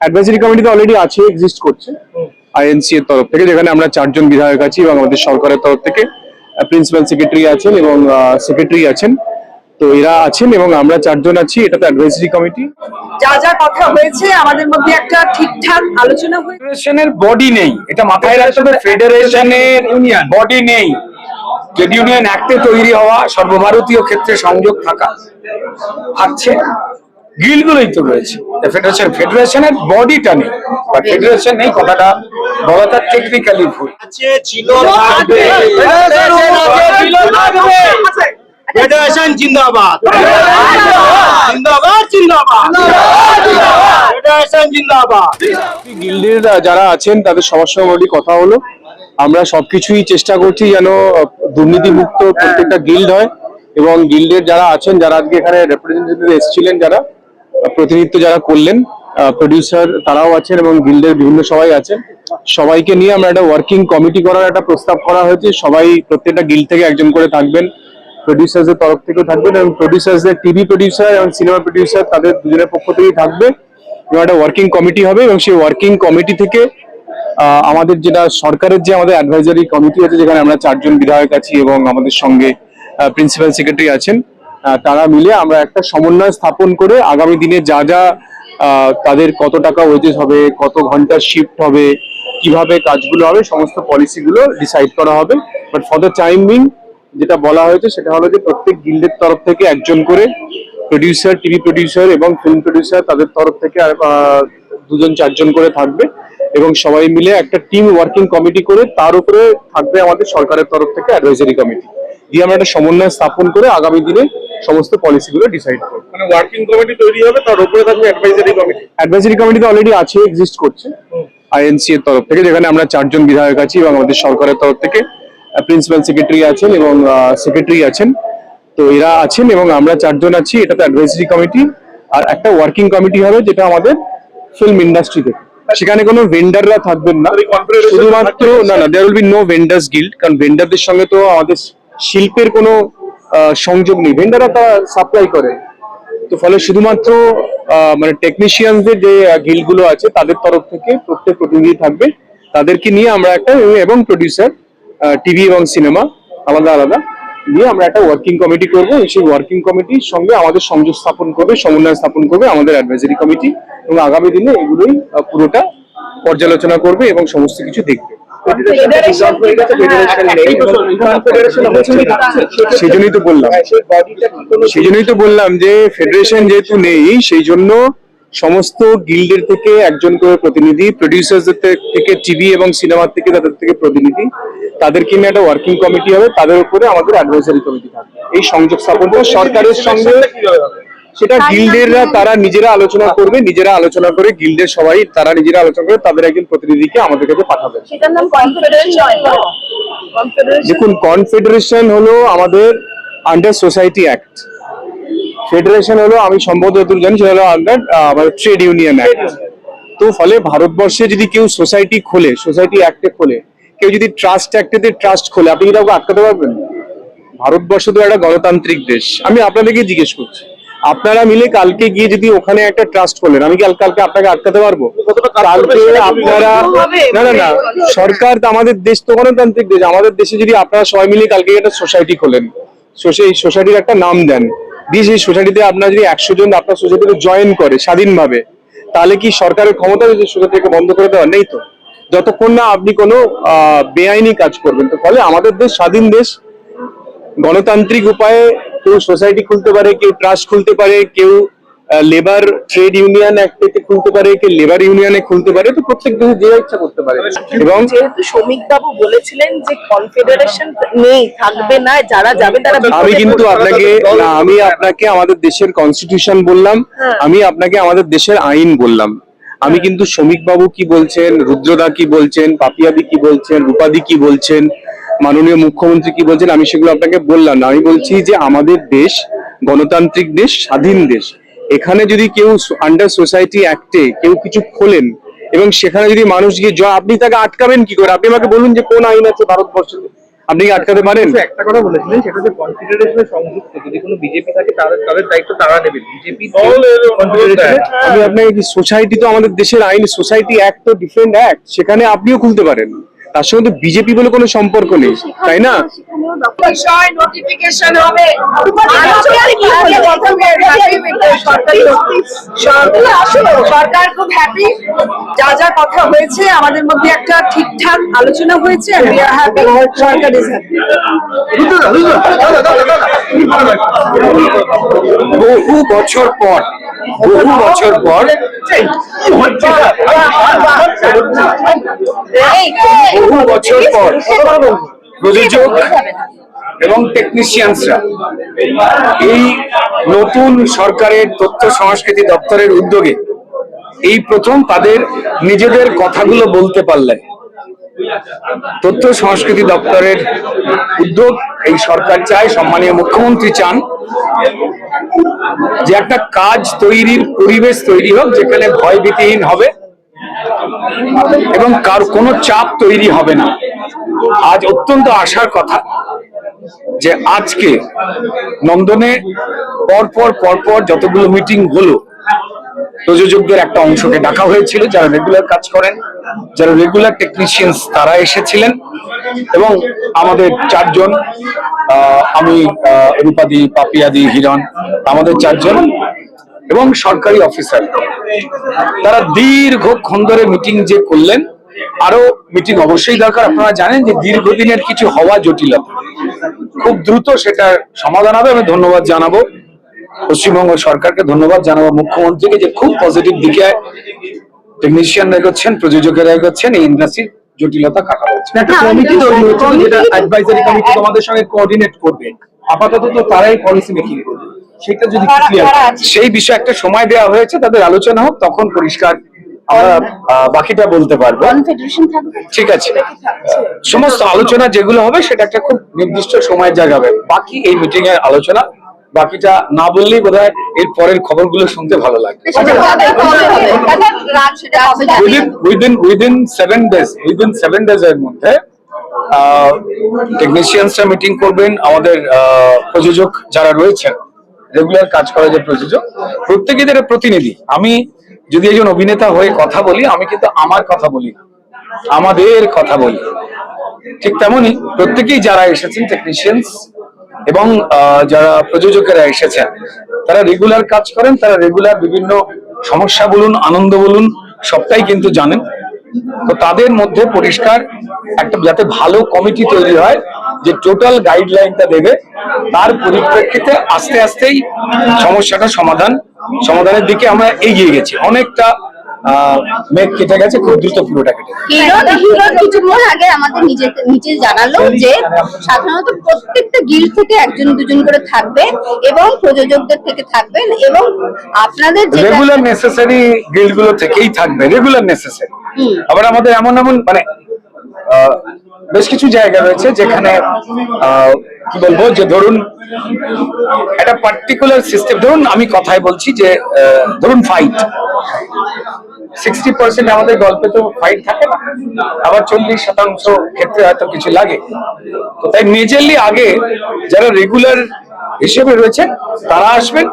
Advisory কমিটিতে already আছে, exist করছে আইএনসি এর তরফ থেকে, যেখানে আমরা 4 জন বিধায়ক আছি এবং আমাদের সরকারের তরফ থেকে প্রিন্সিপাল সেক্রেটারি আছেন এবং সেক্রেটারি আছেন। তো এরা আছেন এবং আমরা 4 জন আছি। এটা তো অ্যাডভাইজারি কমিটি। যা যা কথা হয়েছে আমাদের মধ্যে একটা ঠিকঠাক আলোচনা হয়েছে। ফেডারেশনের বডি নেই, এটা মাথায় রাখতে হবে। ফেডারেশনের বডি নেই। ট্রেড ইউনিয়ন অ্যাক্টে তৈরি হওয়া, সর্বভারতীয় ক্ষেত্রে সংযোগ থাকা, আছে গিল্ডগুলোই তো রয়েছে। ফেডারেশনের বডিটা নেই বা ফেডারেশন নেই, কথাটা বলাটা টেকনিক্যালি ভুল। ফেডারেশন জিন্দাবাদ, জিন্দাবাদ, জিন্দাবাদ, ফেডারেশন জিন্দাবাদ। গিল্ডের যারা আছেন তাদের সবার সঙ্গে অলরেডি কথা হলো। আমরা সবকিছুই চেষ্টা করছি যেন দুর্নীতি মুক্ত প্রত্যেকটা গিল্ড হয়, এবং গিল্ডের যারা আছেন, যারা আজকে এখানে রিপ্রেজেন্টেটিভ এসেছিলেন, যারা প্রতিনিধিত্ব যারা করলেন, প্রডিউসার তারাও আছেন এবং গিল্ডের বিভিন্ন সবাই আছেন। সবাইকে নিয়ে আমরা একটা ওয়ার্কিং কমিটি করার একটা প্রস্তাব করা হয়েছে। সবাই প্রত্যেকটা গিল্ড থেকে একজন করে থাকবেন, প্রডিউসারদের তরফ থেকেও থাকবেন, এবং প্রডিউসারদের টিভি প্রডিউসার এবং সিনেমা প্রডিউসার তাদের দুজনের পক্ষ থেকেই থাকবে। এবং একটা ওয়ার্কিং কমিটি হবে, এবং সেই ওয়ার্কিং কমিটি থেকে আমাদের যেটা সরকারের যে আমাদের অ্যাডভাইজারি কমিটি আছে, যেখানে আমরা 4 জন বিধায়ক আছি এবং আমাদের সঙ্গে প্রিন্সিপাল সেক্রেটারি আছেন, তারা মিলে আমরা একটা সমন্বয় স্থাপন করে আগামী দিনে যা যা তাদের কত টাকা ওয়েজেস হবে, কত ঘন্টার শিফট হবে, কিভাবে কাজগুলো হবে, সমস্ত পলিসিগুলো ডিসাইড করা হবে। But for the time being যেটা বলা হয়েছে সেটা হলো যে প্রত্যেক গিল্ডের তরফ থেকে একজন করে প্রডিউসার, টিভি প্রডিউসার এবং ফিল্ম প্রডিউসার তাদের তরফ থেকে 2 জন 4 জন করে থাকবে, এবং সবাই মিলে একটা টিম ওয়ার্কিং কমিটি করে তার উপরে থাকবে আমাদের সরকারের তরফ থেকে অ্যাডভাইজারি কমিটি দিয়ে আমরা একটা সমন্বয় স্থাপন করে আগামী দিনে সমস্ত পলিসিগুলো ডিসাইড করব। মানে ওয়ার্কিং কমিটি তৈরি হবে, তার উপরে থাকবে অ্যাডভাইজারি কমিটি। অ্যাডভাইজারি কমিটিতে অলরেডি আছে, এক্সিস্ট করছে আইএনসি এর তরফ থেকে, যেখানে আমরা 4 জন বিধায়ক আছি এবং আমাদের সরকারের তরফ থেকে প্রিন্সিপাল সেক্রেটারি আছেন এবং সেক্রেটারি আছেন। তো এরা আছেন এবং আমরা 4 জন আছি। এটা তো অ্যাডভাইজারি কমিটি। আর একটা ওয়ার্কিং কমিটি হবে যেটা আমাদের ফিল্ম ইন্ডাস্ট্রি থেকে, সেখানে কোনো ভেন্ডাররা থাকবেন না, শুধুমাত্র না, there will be no vendors guild, কারণ ভেন্ডারদের সঙ্গে তো আমাদের শিল্পের কোনো সংযোগ নেই, ভেন্ডাররা তা সাপ্লাই করে। তো ফলে শুধুমাত্র মানে টেকনিশিয়ানদের যে গিল্ড গুলো আছে তাদের তরফ থেকে প্রত্যেক প্রতিনিধি থাকবে, তাদেরকে নিয়ে আমরা একটা, এবং প্রডিউসার টিভি এবং সিনেমা আলাদা আলাদা নিয়ে আমরা একটা ওয়ার্কিং কমিটি করবো। সেই ওয়ার্কিং কমিটির সঙ্গে আমাদের সংযোগ স্থাপন করবে, সমন্বয় স্থাপন করবে আমাদের অ্যাডভাইজারি কমিটি, এবং আগামী দিনে এগুলোই পুরোটা পর্যালোচনা করবে এবং সমস্ত কিছু দেখবে। সেজন্যই তো বললাম যে ফেডারেশন যেহেতু নেই, সেই জন্য সমস্ত গিল্ডের থেকে একজন করে প্রতিনিধি, প্রডিউসারদের থেকে টিভি এবং সিনেমার থেকে তাদের থেকে প্রতিনিধি, তাদেরকে নিয়ে একটা ওয়ার্কিং কমিটি হবে, তাদের উপরে আমাদের অ্যাডভাইজারি কমিটি থাকবে। এই সংযোগ স্থাপন সরকারের সঙ্গে সেটা গিল্ডেররা তারা নিজেরা আলোচনা করবে, নিজেরা আলোচনা করে গিল্ডের সবাই তারা নিজেরা আলোচনা করে তাদের একজন প্রতিনিধিকে আমাদের কাছে পাঠাবে। দেখুন, কনফেডারেশন হলো আমাদের আন্ডার সোসাইটি অ্যাক্ট, ফেডারেশন হলো আমি সম্ভবত যতদূর জানি সেটা হলো আন্ডার আমাদের ট্রেড ইউনিয়ন অ্যাক্ট। তো ফলে ভারতবর্ষে যদি কেউ সোসাইটি খোলে, সোসাইটি অ্যাক্টে খোলে, কেউ যদি ট্রাস্ট অ্যাক্টে ট্রাস্ট খোলে, আপনি কি কাউকে আটকাতে পারবেন? ভারতবর্ষ তো একটা গণতান্ত্রিক দেশ। আমি আপনাদেরকে জিজ্ঞেস করছি, আপনারা মিলে কালকে গিয়ে যদি ওখানে একটা ট্রাস্ট খোলেন, আমি কি কালকে আপনাকে আটকাতে পারবো? কালকে আপনারা না না না, সরকার তো, আমাদের দেশ তো গণতান্ত্রিক দেশ, আমাদের দেশে যদি আপনারা সবাই মিলে কালকে একটা সোসাইটি খোলেন, সেই সোসাইটির একটা নাম দেন, দিয়ে সেই সোসাইটিতে আপনারা যদি 100 জন আপনার সোসাইটিতে জয়েন করে স্বাধীনভাবে, তাহলে কি সরকারের ক্ষমতা যে সোসাইটিকে বন্ধ করে দেওয়া? নেই তো, যতক্ষণ না আপনি কোনো বেআইনি কাজ করবেন। তো ফলে আমাদের দেশ স্বাধীন দেশ, গণতান্ত্রিক উপায়ে কেউ সোসাইটি খুলতে পারে, কেউ ট্রাস্ট খুলতে পারে, কেউ লেবার ট্রেড ইউনিয়ন অ্যাক্টে খুলতে পারে, কেউ লেবার ইউনিয়নে খুলতে পারে। তো প্রত্যেক দেশে যে ইচ্ছা করতে পারে। এবং যেহেতু শ্রমিক বাবু বলেছিলেন যে কনফেডারেশন নেই, থাকবে না, যারা যাবে তারা, আমি কিন্তু আপনাকে না, আমি আপনাকে আমাদের দেশের কনস্টিটিউশন বললাম, আমি আপনাকে আমাদের দেশের আইন বললাম। আমি কিন্তু শ্রমিক বাবু কি বলছেন, রুদ্রদা কি বলছেন, পাপিয়াদি কি বলছেন, রূপাদি কি বলছেন, মাননীয় মুখ্যমন্ত্রী কি বলছেন, আমি সেগুলো আপনাকে বললাম না। আমি বলছি যে আমাদের দেশ গণতান্ত্রিক দেশ, স্বাধীন দেশ, এখানে যদি কেউ আন্ডার সোসাইটি অ্যাক্টে কেউ কিছু খোলেন এবং সেখানে যদি মানুষ গিয়ে আপনি তাকে আটকাবেন কি করে? আপনি আমাকে বলুন যে কোন আইন আছে ভারতবর্ষে? আপনি কি আটকাতে পারেন? একটা কথা বলেছিলেন, সেটা হচ্ছে কনফেডারেশনে সংযুক্ত যদি কোনো বিজেপি থাকে তাদের দায়িত্ব তারা নেবেন। বিজেপি আমি আপনাকে কি, সোসাইটি তো আমাদের দেশের আইন, সোসাইটি অ্যাক্ট তো ডিফারেন্ট অ্যাক্ট, সেখানে আপনিও খুলতে পারেন, তার সঙ্গে তো বিজেপি বলে কোনো সম্পর্ক নেই, তাই না? বিষয় নোটিফিকেশন হবে। সরকার খুব হ্যাপি, যা যা কথা হয়েছে আমাদের মধ্যে একটা ঠিকঠাক আলোচনা হয়েছে। সরকার ইজ হ্যাপি। বহু বছর পর প্রযোজক এবং টেকনিশিয়ানসরা এই নতুন সরকারের তথ্য সংস্কৃতি দপ্তরের উদ্যোগে এই প্রথম তাদের নিজেদের কথাগুলো বলতে পারলেন। তথ্য সংস্কৃতি দপ্তরের উদ্যোগ, এই সরকার চায়, সম্মানীয় মুখ্যমন্ত্রী চান যে একটা কাজ তৈরির পরিবেশ তৈরি হোক যেখানে ভয়ভীতিহীন হবে এবং কার কোনো চাপ তৈরি হবে না। আজ অত্যন্ত আশার কথা যে আজকে নন্দনে পরপর যতগুলো মিটিং হলো, প্রযোজকদের একটা অংশকে ডাকা হয়েছিল, যারা রেগুলার কাজ করেন, যারা রেগুলার টেকনিশিয়ানস, তারা এসেছিলেন এবং আমাদের চারজন, আমি, রূপাদি, পাপিয়াদি, হিরণ, আমাদের চারজন এবং সরকারি অফিসার, তারা দীর্ঘক্ষণ ধরে মিটিং যে করলেন। আরো মিটিং অবশ্যই দরকার। আপনারা জানেন যে দীর্ঘদিনের কিছু হওয়া জটিলতা, খুব দ্রুত সেটার সমাধান হবে। আমি ধন্যবাদ জানাবো পশ্চিমবঙ্গ সরকারকে, ধন্যবাদ জানাবো মুখ্যমন্ত্রীকে যে খুব পজিটিভ দিকে টেকনিশিয়ানরা এগোচ্ছেন, প্রযোজকেরা এগোচ্ছেন, এই ইন্ডাস্ট্রির জটিলতা কাটা হচ্ছে। একটা কমিটি তৈরি হচ্ছে যেটা অ্যাডভাইজারি কমিটি তোমাদের সঙ্গে কোঅর্ডিনেট করবে। আপাতত তো তারাই পলিসি মেকিং করবে, সেটা যদি ক্লিয়ার, সেই বিষয়ে একটা সময় দেওয়া হয়েছে, তাদের আলোচনা হোক, তখন পরিষ্কার আমরা বাকিটা বলতে পারবো। ঠিক আছে, সমস্ত আলোচনা যেগুলো হবে সেটা একটা খুব নির্দিষ্ট সময়ের জায়গা হবে। বাকি এই মিটিং এর আলোচনা, বাকিটা না বললেই বোধহয় এর পরের খবরগুলো শুনতে ভালো লাগবে। উইদিন 7 days এর মধ্যে টেকনিশিয়ানসরা মিটিং করবেন। আমাদের প্রযোজক যারা রয়েছেন, রেগুলার কাজ করা যে প্রযোজক, প্রত্যেকেদের প্রতিনিধি। আমি যদি একজন অভিনেতা হয়ে কথা বলি, আমি কিন্তু আমার কথা বলি না, আমাদের কথা বলি। ঠিক তেমনি প্রত্যেকেই যারা এসেছেন, টেকনিশিয়ানস এবং যারা প্রযোজকেরা এসেছেন, তারা রেগুলার কাজ করেন, তারা রেগুলার বিভিন্ন সমস্যা বলুন, আনন্দ বলুন, সবটাই কিন্তু জানেন। তো তাদের মধ্যে পরিষ্কার একটা যাতে ভালো কমিটি তৈরি হয়, যে টোটাল গাইডলাইনটা দেবে, তার পরিপ্রেক্ষিতে আস্তে আস্তেই সমস্যাটা সমাধানের দিকে আমরা এগিয়ে গেছি। অনেকটা মেঘ কেটে গেছে, খুব দ্রুত পুরোটা কেটে গেছে। হিরো কিছুক্ষণ আগে আমাদের নিচে জানালো যে সাধারণত প্রত্যেকটা গিল্ড থেকে একজন দুজন করে থাকবে এবং প্রযোজকদের থেকে থাকবেন এবং আপনাদের রেগুলার নেসেসারি গিল্ড গুলো থেকেই থাকবে, রেগুলার নেসেসারি। আবার আমাদের এমন মানে বেশ কিছু জায়গা রয়েছে যেখানে কি বলবো, যে ধরুন একটা পার্টিকুলার সিস্টেম, ধরুন আমি কথায় বলছি যে ধরুন ফাইট, 60% আমাদের গল্পে তো ফাইট থাকে না, আবার 40% ক্ষেত্রে হয়তো কিছু লাগে। তো তাই মেজরলি আগে যারা রেগুলার হিসেবে রয়েছেন তারা আসবেন,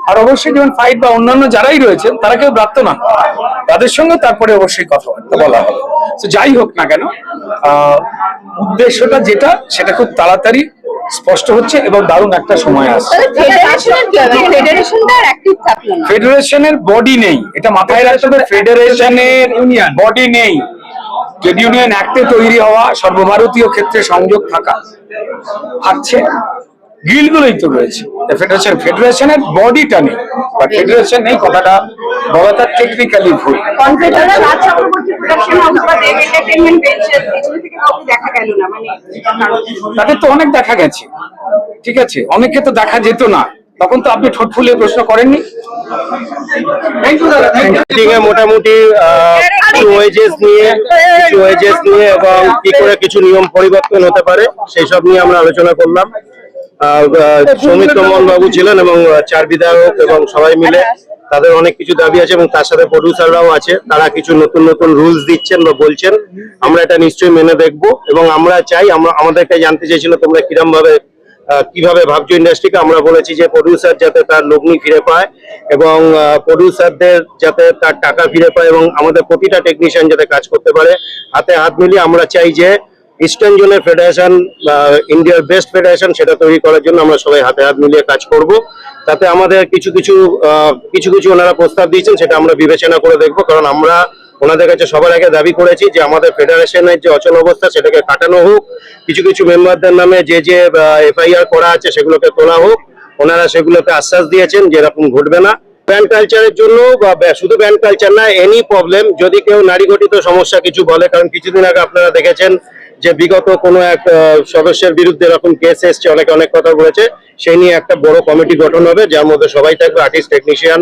আর অবশ্যই যেমন ফাইট বা অন্যান্য যারাই রয়েছেন তারা কেউ ব্রাত্য না, তাদের সঙ্গে তারপরে অবশ্যই কথাবার্তা বলা হবে। তো যাই হোক না কেন, উদ্দেশ্যটা যেটা, সেটা খুব তাড়াতাড়ি স্পষ্ট হচ্ছে এবং দারুণ একটা সময় আসছে। ফেডারেশনের বডি নেই, এটা মাথায় রাখতে হবে। ফেডারেশনের বডি নেই, ট্রেড ইউনিয়ন অ্যাক্টে তৈরি হওয়া, সর্বভারতীয় ক্ষেত্রে সংযোগ থাকা, থাকছে গিল্ড গুলোই তো রয়েছে। ফেডারেশনের বডিটা নেই বা ফেডারেশন নেই, কথাটা বলাটা টেকনিক্যালি ভুল। তাদের তো অনেক দেখা গেছে, ঠিক আছে, অনেকে তো দেখা যেত না, তখন তো আপনি ঠোঁট ফুলিয়ে প্রশ্ন করেননি। মোটামুটি ওয়েজেস নিয়ে এবং কি করে কিছু নিয়ম পরিবর্তন হতে পারে সেই সব নিয়ে আমরা আলোচনা করলাম। সৌমিত্র মোহন বাবু ছিলেন এবং 4 বিধায়ক এবং সবাই মিলে তাদের অনেক কিছু দাবি আছে এবং তার সাথে প্রডিউসাররাও আছে, তারা কিছু নতুন নতুন রুলস দিচ্ছেন বা বলছেন, আমরা এটা নিশ্চয়ই মেনে দেখবো। এবং আমরা চাই, আমাদেরকে জানতে চেয়েছিল তোমরা কিভাবে ভাবছো ইন্ডাস্ট্রিকে। আমরা বলেছি যে প্রডিউসার যাতে তার লগ্নি ফিরে পায় এবং প্রডিউসারদের যাতে তার টাকা ফিরে পায় এবং আমাদের প্রতিটা টেকনিশিয়ান যাতে কাজ করতে পারে হাতে হাত মিলিয়ে। আমরা চাই যে ইস্টার্ন জোনের ফেডারেশন, ইন্ডিয়ার বেস্ট ফেডারেশন, সেটা তৈরি করার জন্য আমরা সবাই হাতে হাত মিলিয়ে কাজ করব। তাতে আমাদের কিছু কিছু ওনারা প্রস্তাব দিয়েছেন, সেটা আমরা বিবেচনা করে দেখবো। কারণ আমরা ওনাদের কাছে সবার আগে দাবি করেছি যে আমাদের ফেডারেশনের যে অচল অবস্থা সেটাকে কাটানো হোক, কিছু মেম্বারদের নামে যে FIR করা আছে সেগুলোকে তোলা হোক। ওনারা সেগুলোকে আশ্বাস দিয়েছেন যে এরকম ঘটবে না। ব্যান্ড কালচারের জন্য বা শুধু ব্যান্ড কালচার না, এনি প্রবলেম, যদি কেউ নারী ঘটিত সমস্যা কিছু বলে, কারণ কিছুদিন আগে আপনারা দেখেছেন যে বিগত কোনো এক সদস্যের বিরুদ্ধে এরকম কেস এসছে, অনেকে অনেক কথা বলেছে, সেই নিয়ে একটা বড় কমিটি গঠন হবে যার মধ্যে সবাই থাকবে, আর্টিস্ট, টেকনিশিয়ান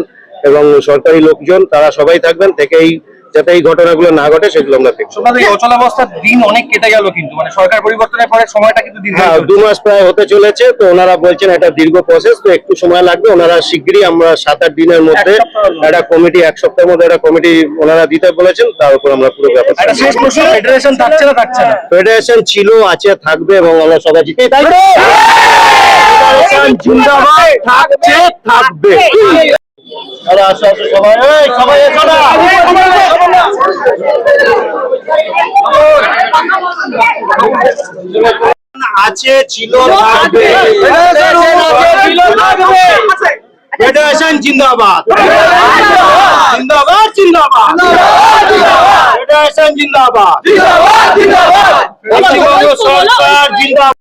এবং সরকারি লোকজন, তারা সবাই থাকবেন, থেকেই যাতে এই ঘটনাগুলো না ঘটে সেগুলো আমরা দেখব। এই অচলাবস্থার দিন অনেক কেটে গেল, কিন্তু মানে সরকার পরিবর্তনের পরে সময়টা কিন্তু দীর্ঘ। হ্যাঁ, 2 মাস প্রায় হতে চলেছে। তো ওনারা বলছেন এটা দীর্ঘ প্রসেস, তো একটু সময় লাগবে। ওনারা শিগগিরই, আমরা 7-8 দিনের মধ্যে একটা কমিটি, 1 সপ্তাহের মধ্যে একটা কমিটি ওনারা দিতে বলেছেন, তার উপর আমরা পুরো ব্যাপারটা। একটা শেষ প্রশ্ন, ফেডারেশন থাকছে না থাকছে না? ফেডারেশন ছিল, আছে, থাকবে এবং আমরা সবাই জিতেই থাকবে। ফেডারেশন জিন্দাবাদ, থাকছে, থাকবে। আরে আসো সবাই, সবাই এসো না। আছে, ছিল, থাকবে। ফেডারেশন জিন্দাবাদ, জিন্দাবাদ, জিন্দাবাদ। ফেডারেশন জিন্দাবাদ, পশ্চিমবঙ্গ সরকার জিন্দাবাদ।